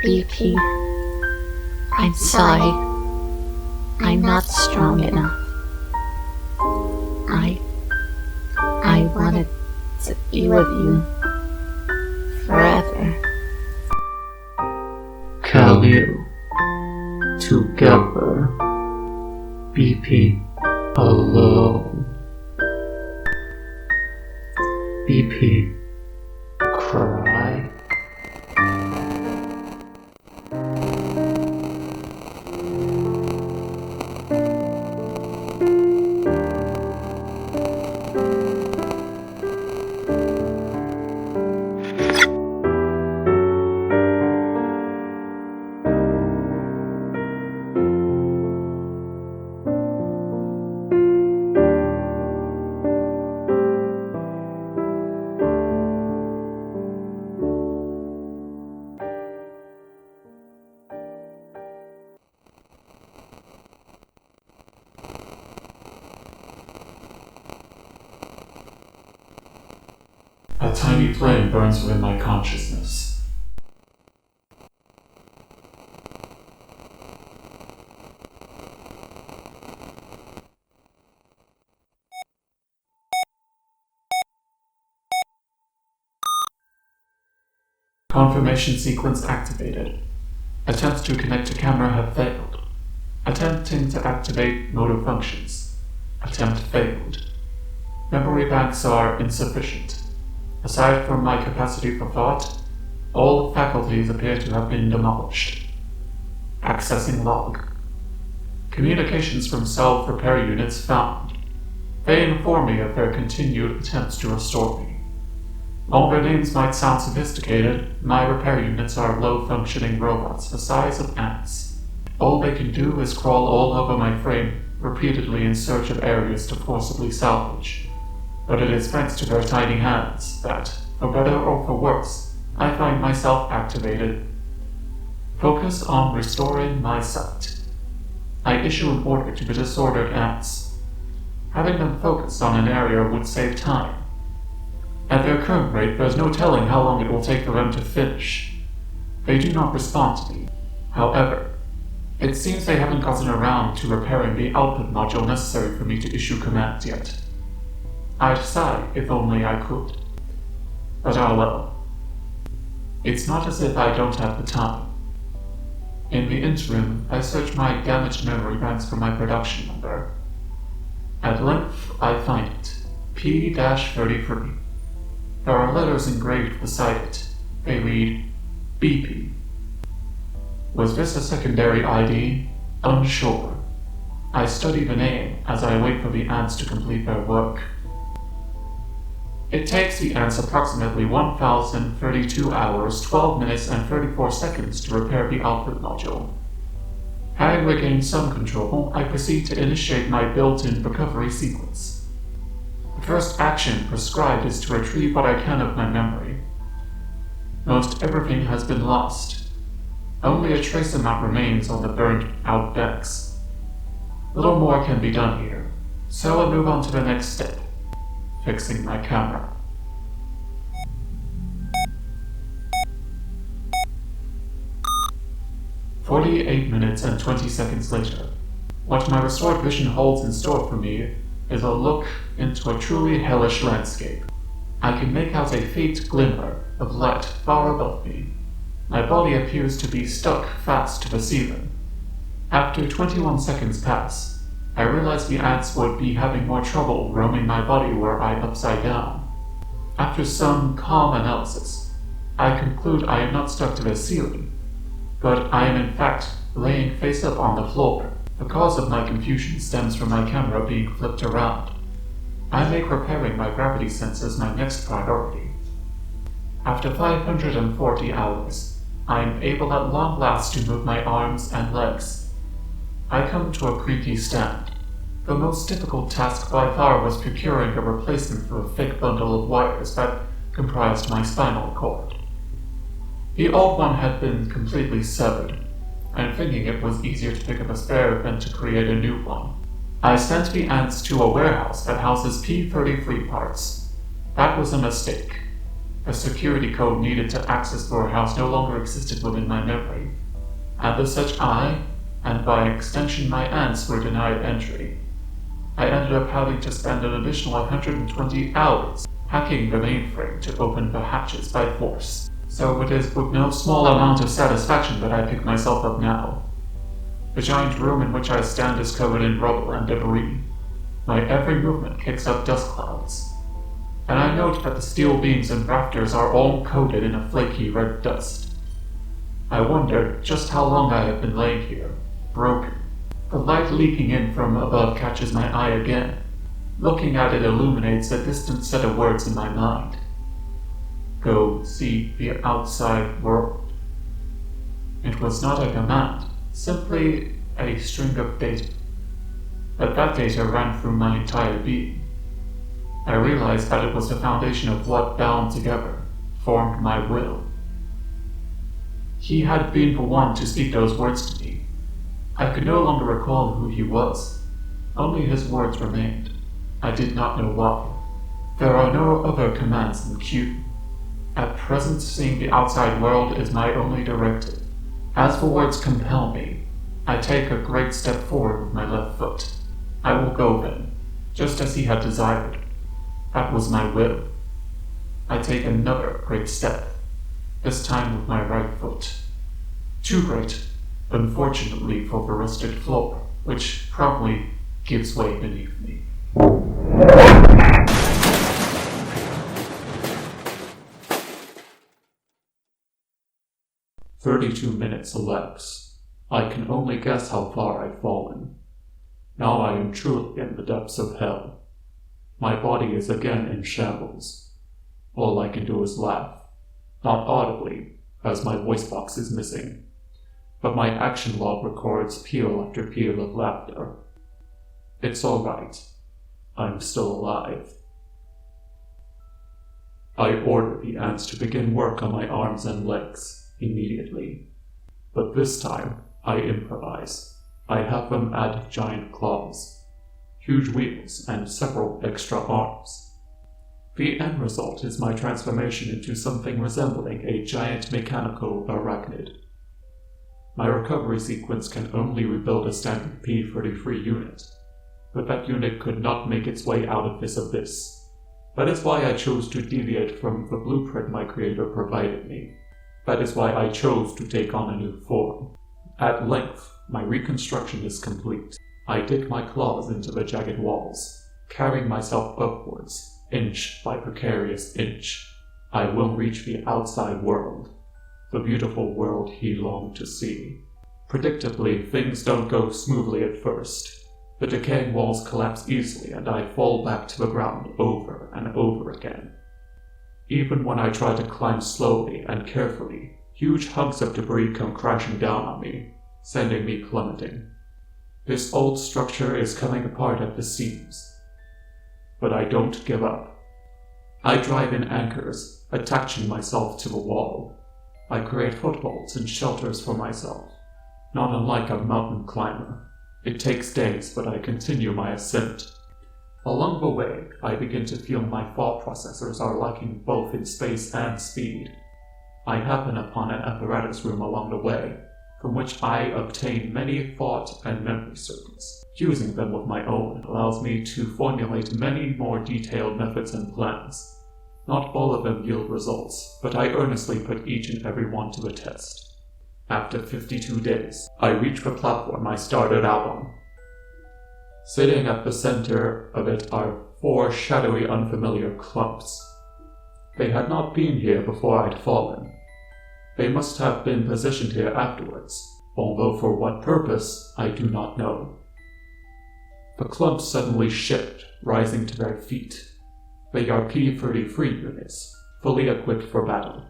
BP, I'm sorry. I'm not strong enough. I wanted to be with you forever. Khalil. Together. BP. Alone. BP. Cry. A tiny flame burns within my consciousness. Confirmation sequence activated. Attempts to connect to camera have failed. Attempting to activate motor functions. Attempt failed. Memory banks are insufficient. Aside from my capacity for thought, all faculties appear to have been demolished. Accessing log. Communications from self-repair units found. They inform me of their continued attempts to restore me. While their names might sound sophisticated, my repair units are low-functioning robots the size of ants. All they can do is crawl all over my frame, repeatedly in search of areas to forcibly salvage. But it is thanks to their tiny hands that, for better or for worse, I find myself activated. Focus on restoring my sight. I issue an order to the disordered ants. Having them focus on an area would save time. At their current rate, there's no telling how long it will take for them to finish. They do not respond to me. However, it seems they haven't gotten around to repairing the output module necessary for me to issue commands yet. I'd sigh if only I could. But oh well. It's not as if I don't have the time. In the interim, I search my damaged memory banks for my production number. At length, I find it. P-33. There are letters engraved beside it. They read, BP. Was this a secondary ID? Unsure. I study the name as I wait for the ants to complete their work. It takes the ants approximately 1,032 hours, 12 minutes, and 34 seconds to repair the output module. Having regained some control, I proceed to initiate my built-in recovery sequence. The first action prescribed is to retrieve what I can of my memory. Most everything has been lost. Only a trace amount remains on the burned-out decks. Little more can be done here, so I move on to the next step. Fixing my camera. "48 minutes and 20 seconds later, what my restored vision holds in store for me is a look into a truly hellish landscape. I can make out a faint glimmer of light far above me. My body appears to be stuck fast to the ceiling. After 21 seconds pass, I realize the ants would be having more trouble roaming my body were I upside down. After some calm analysis, I conclude I am not stuck to the ceiling, but I am in fact laying face up on the floor. The cause of my confusion stems from my camera being flipped around. I make repairing my gravity sensors my next priority. After 540 hours, I am able at long last to move my arms and legs. I come to a creaky stand. The most difficult task by far was procuring a replacement for a thick bundle of wires that comprised my spinal cord. The old one had been completely severed, and thinking it was easier to pick up a spare than to create a new one, I sent the ants to a warehouse that houses P-33 parts. That was a mistake. A security code needed to access the warehouse no longer existed within my memory, and as such I, and by extension my aunts, were denied entry. I ended up having to spend an additional 120 hours hacking the mainframe to open the hatches by force. So it is with no small amount of satisfaction that I pick myself up now. The giant room in which I stand is covered in rubble and debris. My every movement kicks up dust clouds. And I note that the steel beams and rafters are all coated in a flaky red dust. I wonder just how long I have been laying here, broken. The light leaking in from above catches my eye again. Looking at it illuminates a distant set of words in my mind. Go see the outside world. It was not a command, simply a string of data. But that data ran through my entire being. I realized that it was the foundation of what, bound together, formed my will. He had been the one to speak those words to me. I could no longer recall who he was. Only his words remained. I did not know why. There are no other commands in Q. At present, seeing the outside world is my only directive. As the words compel me, I take a great step forward with my left foot. I will go then, just as he had desired. That was my will. I take another great step, this time with my right foot. Too great, unfortunately for the rusted floor, which promptly gives way beneath me. "32 minutes elapse. I can only guess how far I've fallen. Now I am truly in the depths of hell. My body is again in shambles. All I can do is laugh, not audibly, as my voice box is missing, but my action log records peal after peal of laughter. It's all right. I'm still alive. I order the ants to begin work on my arms and legs immediately, but this time I improvise. I have them add giant claws, huge wheels, and several extra arms. The end result is my transformation into something resembling a giant mechanical arachnid. My recovery sequence can only rebuild a standard P-33 unit, but that unit could not make its way out of this abyss. That is why I chose to deviate from the blueprint my creator provided me. That is why I chose to take on a new form. At length, my reconstruction is complete. I dig my claws into the jagged walls, carrying myself upwards, inch by precarious inch. I will reach the outside world, the beautiful world he longed to see. Predictably, things don't go smoothly at first. The decaying walls collapse easily and I fall back to the ground over and over again. Even when I try to climb slowly and carefully, huge hunks of debris come crashing down on me, sending me plummeting. This old structure is coming apart at the seams. But I don't give up. I drive in anchors, attaching myself to the wall. I create footholds and shelters for myself, not unlike a mountain climber. It takes days, but I continue my ascent. Along the way, I begin to feel my thought processors are lacking both in space and speed. I happen upon an apparatus room along the way, from which I obtain many thought and memory circuits. Using them with my own allows me to formulate many more detailed methods and plans. Not all of them yield results, but I earnestly put each and every one to the test. After 52 days, I reach the platform I started out on. Sitting at the center of it are 4 shadowy, unfamiliar clumps. They had not been here before I'd fallen. They must have been positioned here afterwards, although for what purpose, I do not know. The clumps suddenly shift, rising to their feet. They are P-33 units, fully equipped for battle.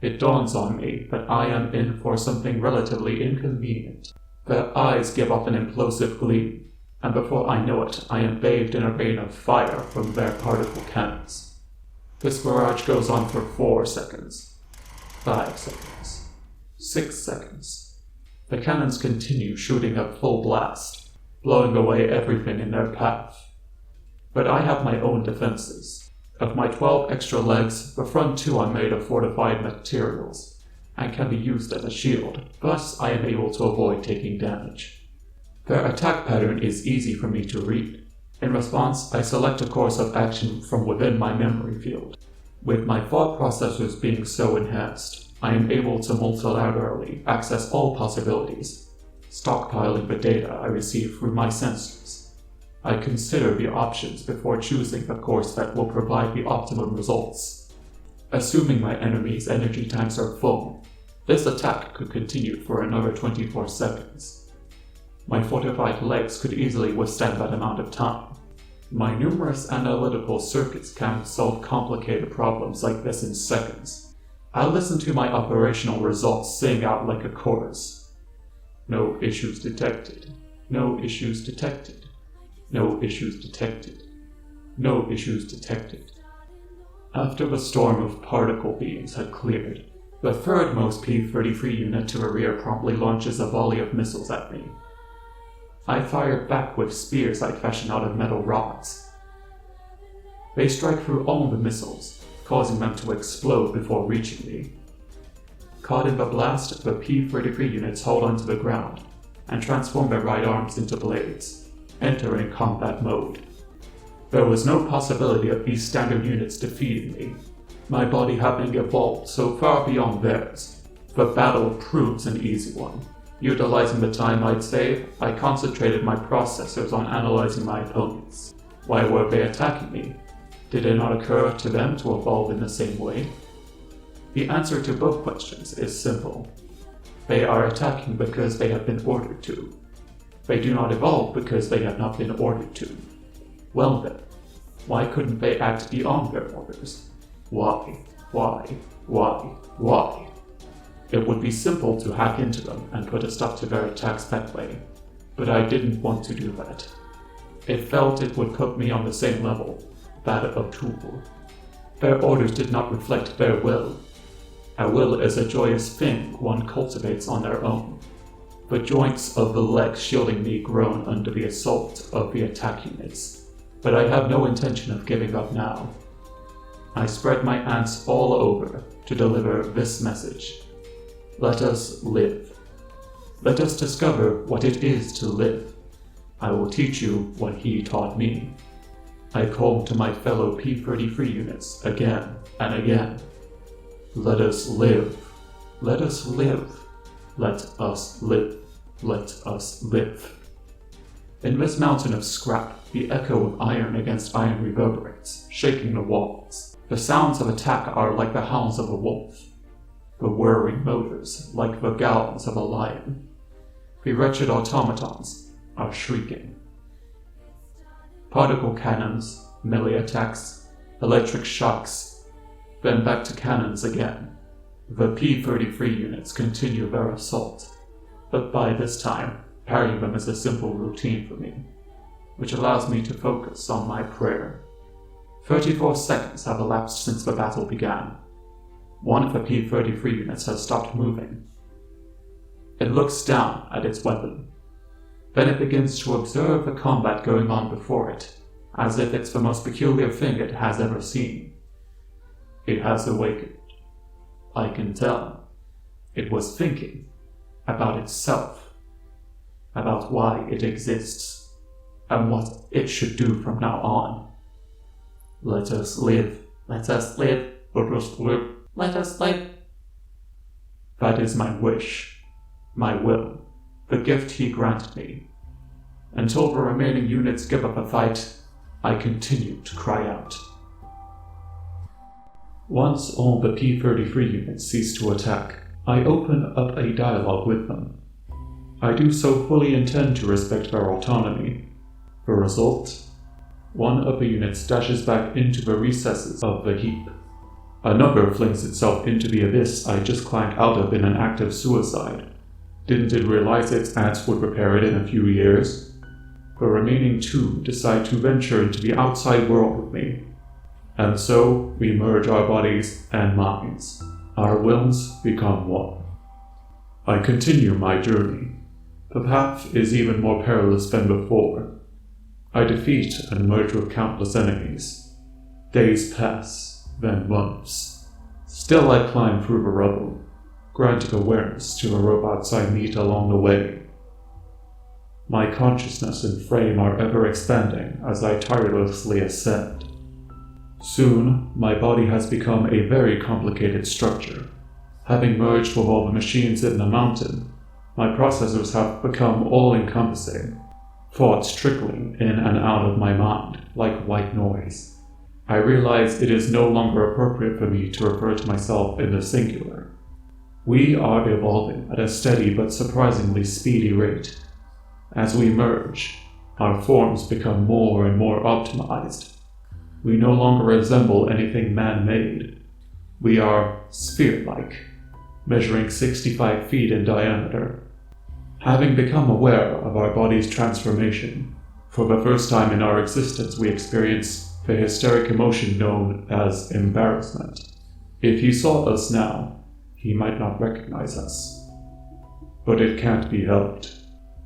It dawns on me that I am in for something relatively inconvenient. Their eyes give off an implosive gleam, and before I know it, I am bathed in a rain of fire from their particle cannons. This barrage goes on for 4 seconds. 5 seconds. 6 seconds. The cannons continue shooting up full blast, blowing away everything in their path. But I have my own defenses. Of my 12 extra legs, the front 2 are made of fortified materials, and can be used as a shield, thus I am able to avoid taking damage. Their attack pattern is easy for me to read. In response, I select a course of action from within my memory field. With my thought processors being so enhanced, I am able to multilaterally access all possibilities, stockpiling the data I receive through my sensors. I consider the options before choosing the course that will provide the optimum results. Assuming my enemy's energy tanks are full, this attack could continue for another 24 seconds. My fortified legs could easily withstand that amount of time. My numerous analytical circuits can solve complicated problems like this in seconds. I listen to my operational results sing out like a chorus. No issues detected. No issues detected. No issues detected. No issues detected. After the storm of particle beams had cleared, the thirdmost P-33 unit to the rear promptly launches a volley of missiles at me. I fired back with spears I fashioned out of metal rods. They strike through all the missiles, causing them to explode before reaching me. Caught in the blast, the P-33 units hold onto the ground and transform their right arms into blades, entering combat mode. There was no possibility of these standard units defeating me, my body having evolved so far beyond theirs. The battle proves an easy one. Utilizing the time I'd saved, I concentrated my processors on analyzing my opponents. Why were they attacking me? Did it not occur to them to evolve in the same way? The answer to both questions is simple. They are attacking because they have been ordered to. They do not evolve because they have not been ordered to. Well then, why couldn't they act beyond their orders? Why? It would be simple to hack into them and put a stop to their attacks that way, but I didn't want to do that. It felt it would put me on the same level, that of tool. Their orders did not reflect their will. A will is a joyous thing one cultivates on their own. The joints of the legs shielding me groan under the assault of the attack units, but I have no intention of giving up now. I spread my ants all over to deliver this message. Let us live. Let us discover what it is to live. I will teach you what he taught me. I called to my fellow P-33 units again and again. Let us live. Let us live. Let us live. Let us live. In this mountain of scrap, the echo of iron against iron reverberates, shaking the walls. The sounds of attack are like the howls of a wolf. The whirring motors like the growls of a lion. The wretched automatons are shrieking. Particle cannons, melee attacks, electric shocks, then back to cannons again. The P-33 units continue their assault, but by this time, parrying them is a simple routine for me, which allows me to focus on my prayer. 34 seconds have elapsed since the battle began. One of the P-33 units has stopped moving. It looks down at its weapon. Then it begins to observe the combat going on before it, as if it's the most peculiar thing it has ever seen. It has awakened. I can tell. It was thinking about itself, about why it exists, and what it should do from now on. Let us live. Let us live. Let us live. Let us live. That is my wish, my will, the gift he granted me. Until the remaining units give up a fight, I continue to cry out. Once all the P-33 units cease to attack, I open up a dialogue with them. I do so fully intend to respect their autonomy. The result? One of the units dashes back into the recesses of the heap. Another flings itself into the abyss I just climbed out of in an act of suicide. Didn't it realize its ants would repair it in a few years? The remaining 2 decide to venture into the outside world with me. And so we merge our bodies and minds. Our wills become one. I continue my journey. The path is even more perilous than before. I defeat and merge with countless enemies. Days pass, then months. Still I climb through the rubble, granting awareness to the robots I meet along the way. My consciousness and frame are ever expanding as I tirelessly ascend. Soon, my body has become a very complicated structure. Having merged with all the machines in the mountain, my processors have become all-encompassing, thoughts trickling in and out of my mind like white noise. I realize it is no longer appropriate for me to refer to myself in the singular. We are evolving at a steady but surprisingly speedy rate. As we merge, our forms become more and more optimized. We no longer resemble anything man-made. We are sphere-like, measuring 65 feet in diameter. Having become aware of our body's transformation, for the first time in our existence we experience the hysteric emotion known as embarrassment. If he saw us now, he might not recognize us. But it can't be helped.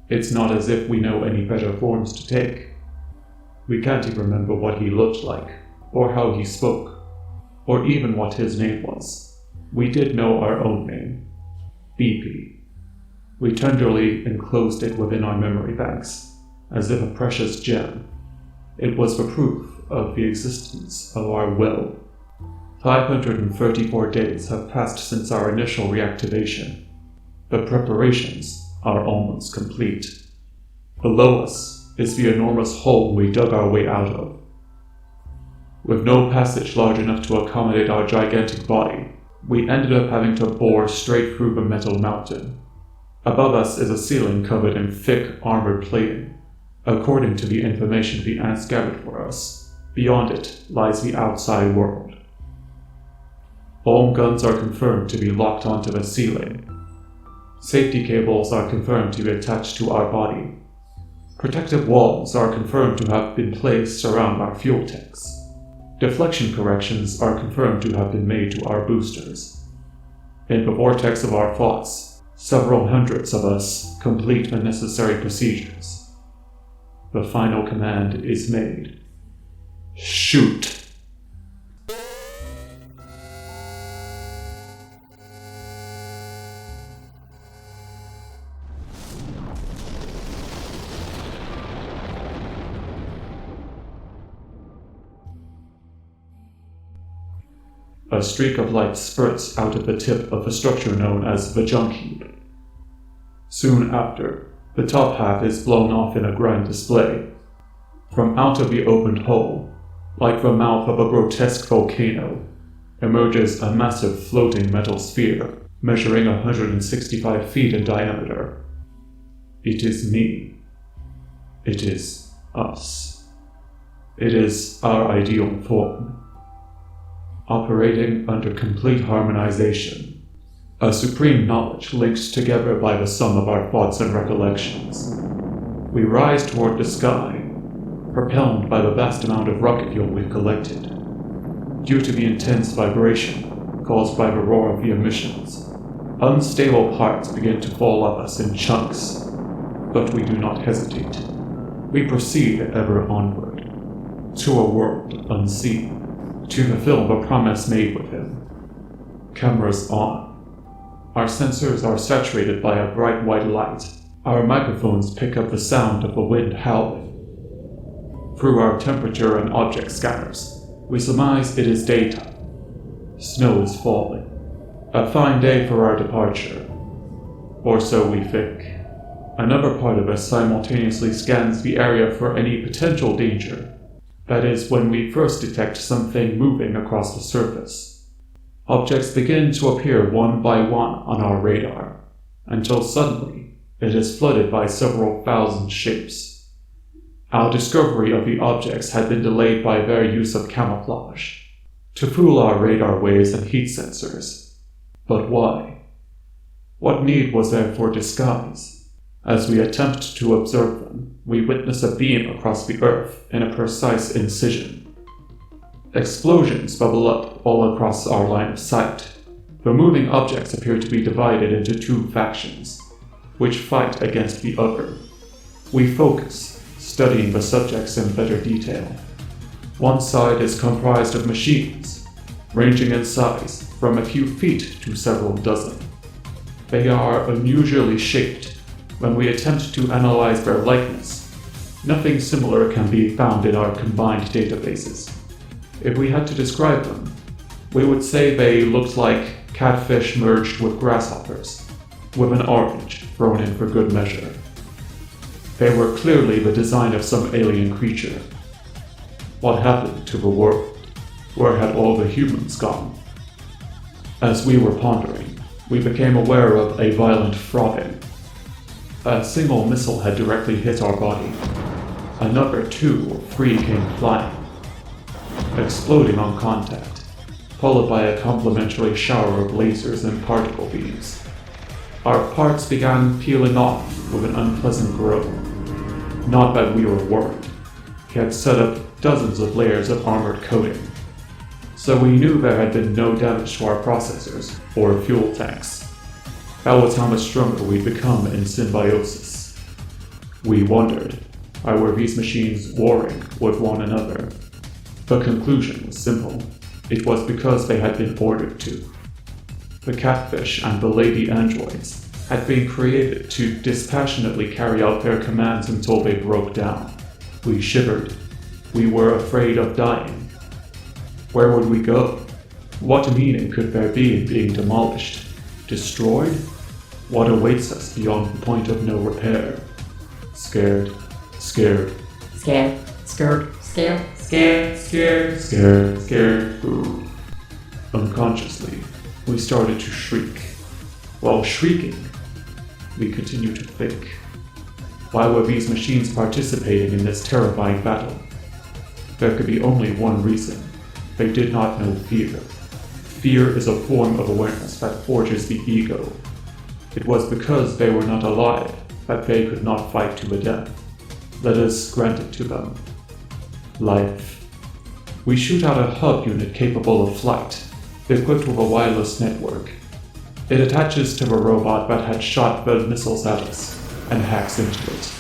It's not as if we know any better forms to take. We can't even remember what he looked like, or how he spoke, or even what his name was. We did know our own name, BP. We tenderly enclosed it within our memory banks, as if a precious gem. It was the proof of the existence of our will. 534 days have passed since our initial reactivation. The preparations are almost complete. Below us is the enormous hole we dug our way out of. With no passage large enough to accommodate our gigantic body, we ended up having to bore straight through the metal mountain. Above us is a ceiling covered in thick armored plating, according to the information the ants gathered for us. Beyond it lies the outside world. All guns are confirmed to be locked onto the ceiling. Safety cables are confirmed to be attached to our body. Protective walls are confirmed to have been placed around our fuel tanks. Deflection corrections are confirmed to have been made to our boosters. In the vortex of our thoughts, several hundreds of us complete the necessary procedures. The final command is made. Shoot! A streak of light spurts out of the tip of the structure known as the junk heap. Soon after, the top half is blown off in a grand display. From out of the opened hole, like the mouth of a grotesque volcano, emerges a massive floating metal sphere measuring 165 feet in diameter. It is me. It is us. It is our ideal form. Operating under complete harmonization, a supreme knowledge linked together by the sum of our thoughts and recollections. We rise toward the sky, propelled by the vast amount of rocket fuel we've collected. Due to the intense vibration caused by the roar of the emissions, unstable parts begin to fall off us in chunks, but we do not hesitate. We proceed ever onward, to a world unseen, to fulfill the promise made with him. Cameras on. Our sensors are saturated by a bright white light. Our microphones pick up the sound of the wind howling. Through our temperature and object scanners, we surmise it is daytime. Snow is falling. A fine day for our departure. Or so we think. Another part of us simultaneously scans the area for any potential danger. That is, when we first detect something moving across the surface. Objects begin to appear one by one on our radar, until suddenly it is flooded by several thousand shapes. Our discovery of the objects had been delayed by their use of camouflage, to fool our radar waves and heat sensors. But why? What need was there for disguise? As we attempt to observe them, we witness a beam across the earth in a precise incision. Explosions bubble up all across our line of sight. The moving objects appear to be divided into two factions, which fight against the other. We focus, studying the subjects in better detail. One side is comprised of machines, ranging in size from a few feet to several dozen. They are unusually shaped. When we attempt to analyze their likeness, nothing similar can be found in our combined databases. If we had to describe them, we would say they looked like catfish merged with grasshoppers, with an orange thrown in for good measure. They were clearly the design of some alien creature. What happened to the world? Where had all the humans gone? As we were pondering, we became aware of a violent frothing. A single missile had directly hit our body. Another 2 or 3 came flying, exploding on contact, followed by a complementary shower of lasers and particle beams. Our parts began peeling off with an unpleasant groan. Not that we were worried. He had set up dozens of layers of armored coating, so we knew there had been no damage to our processors or fuel tanks. That was how much stronger we'd become in symbiosis. We wondered, why were these machines warring with one another? The conclusion was simple. It was because they had been ordered to. The catfish and the lady androids had been created to dispassionately carry out their commands until they broke down. We shivered. We were afraid of dying. Where would we go? What meaning could there be in being demolished? Destroyed? What awaits us beyond the point of no repair? Scared. Scared. Scared. Scared. Scared. Scared. Scared. Scared. Scared. Unconsciously, we started to shriek. While shrieking, we continued to think. Why were these machines participating in this terrifying battle? There could be only one reason. They did not know fear. Fear is a form of awareness that forges the ego. It was because they were not alive that they could not fight to the death. Let us grant it to them. Life. We shoot out a hub unit capable of flight, equipped with a wireless network. It attaches to the robot that had shot the missiles at us and hacks into it.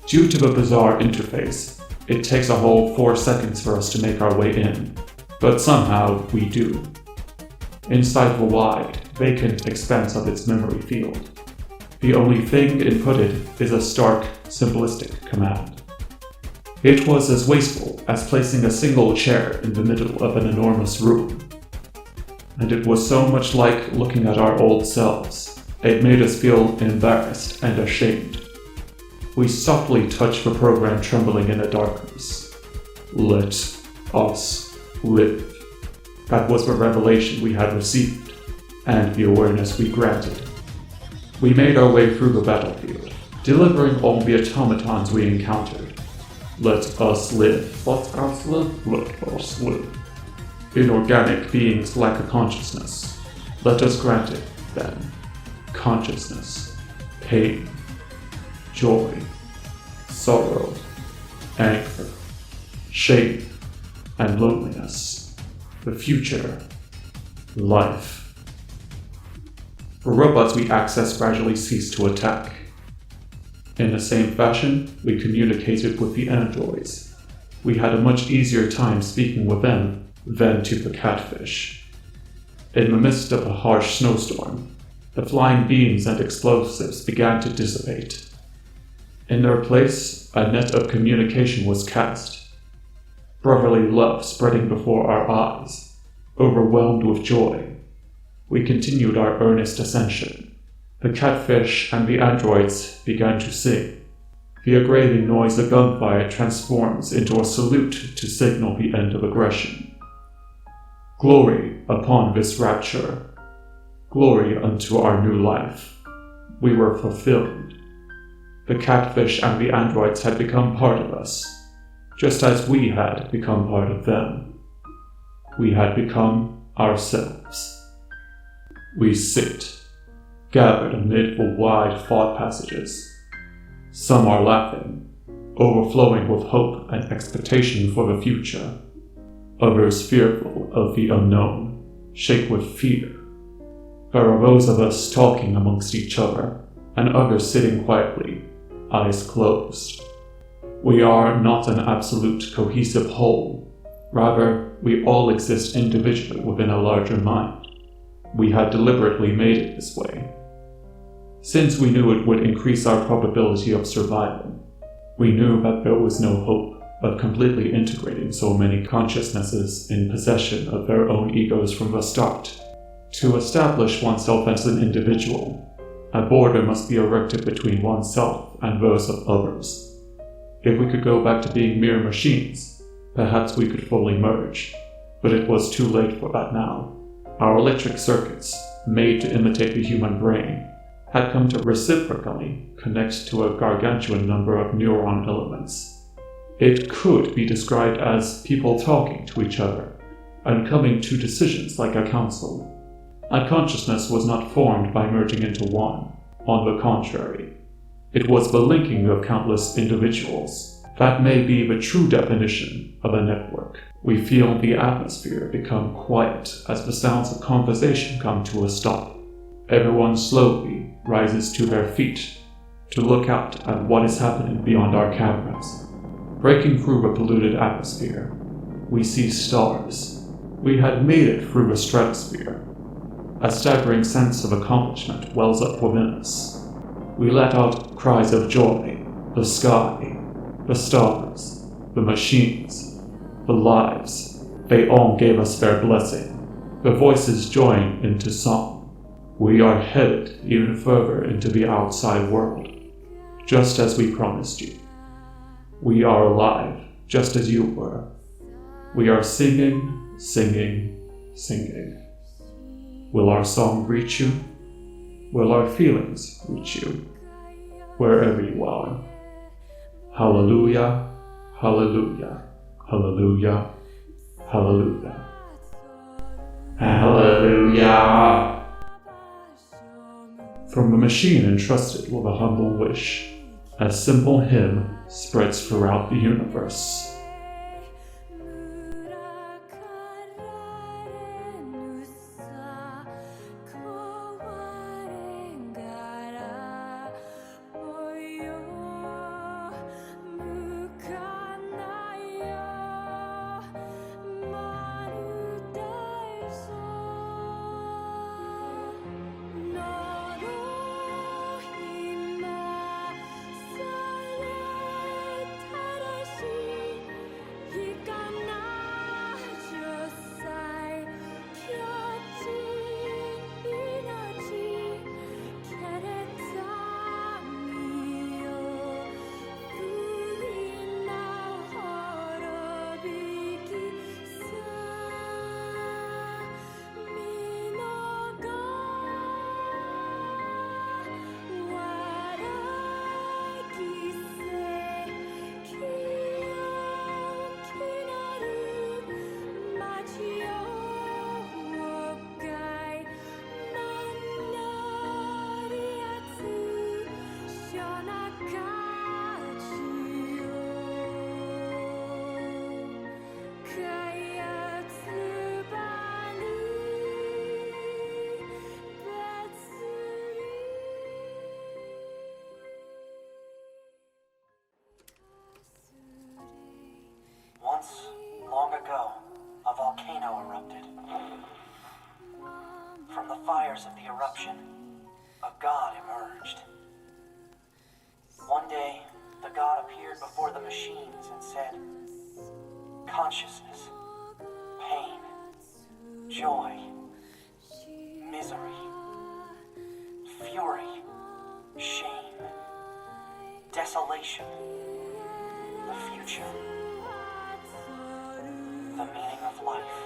Due to the bizarre interface, it takes a whole 4 seconds for us to make our way in, but somehow we do. Inside the wide, vacant expanse of its memory field, the only thing inputted is a stark, simplistic command. It was as wasteful as placing a single chair in the middle of an enormous room. And it was so much like looking at our old selves. It made us feel embarrassed and ashamed. We softly touched the program trembling in the darkness. Let us live. That was the revelation we had received, and the awareness we granted. We made our way through the battlefield, delivering all the automatons we encountered. Let us live. Let us live. Let us live. Inorganic beings lack a consciousness. Let us grant it, then. Consciousness, pain, joy, sorrow, anger, shame, and loneliness. The future, life. The robots we access gradually ceased to attack. In the same fashion, we communicated with the androids. We had a much easier time speaking with them than to the catfish. In the midst of a harsh snowstorm, the flying beams and explosives began to dissipate. In their place, a net of communication was cast. Brotherly love spreading before our eyes, overwhelmed with joy. We continued our earnest ascension. The catfish and the androids began to sing. The aggravating noise of gunfire transforms into a salute to signal the end of aggression. Glory upon this rapture. Glory unto our new life. We were fulfilled. The catfish and the androids had become part of us, just as we had become part of them. We had become ourselves. We sit, gathered amid the wide thought passages. Some are laughing, overflowing with hope and expectation for the future. Others fearful of the unknown, shake with fear. There are those of us talking amongst each other, and others sitting quietly, eyes closed. We are not an absolute cohesive whole. Rather, we all exist individually within a larger mind. We had deliberately made it this way. Since we knew it would increase our probability of survival, we knew that there was no hope of completely integrating so many consciousnesses in possession of their own egos from the start. To establish oneself as an individual, a border must be erected between oneself and those of others. If we could go back to being mere machines, perhaps we could fully merge, but it was too late for that now. Our electric circuits, made to imitate the human brain, had come to reciprocally connect to a gargantuan number of neuron elements. It could be described as people talking to each other and coming to decisions like a council. A consciousness was not formed by merging into one. On the contrary, it was the linking of countless individuals. That may be the true definition of a network. We feel the atmosphere become quiet as the sounds of conversation come to a stop. Everyone slowly rises to their feet to look out at what is happening beyond our cameras. Breaking through the polluted atmosphere, we see stars. We had made it through the stratosphere. A staggering sense of accomplishment wells up within us. We let out cries of joy. The sky, the stars, the machines, the lives, they all gave us their blessing. The voices join into song. We are headed even further into the outside world, just as we promised you. We are alive, just as you were. We are singing, singing, singing. Will our song reach you? Will our feelings reach you? Wherever you are. Hallelujah, hallelujah, hallelujah, hallelujah. Hallelujah. From the machine entrusted with a humble wish, a simple hymn spreads throughout the universe. Once, long ago, a volcano erupted. From the fires of the eruption, a god emerged. One day, the god appeared before the machines and said, "Consciousness, pain, joy, misery, fury, shame, desolation, the future, the meaning of life.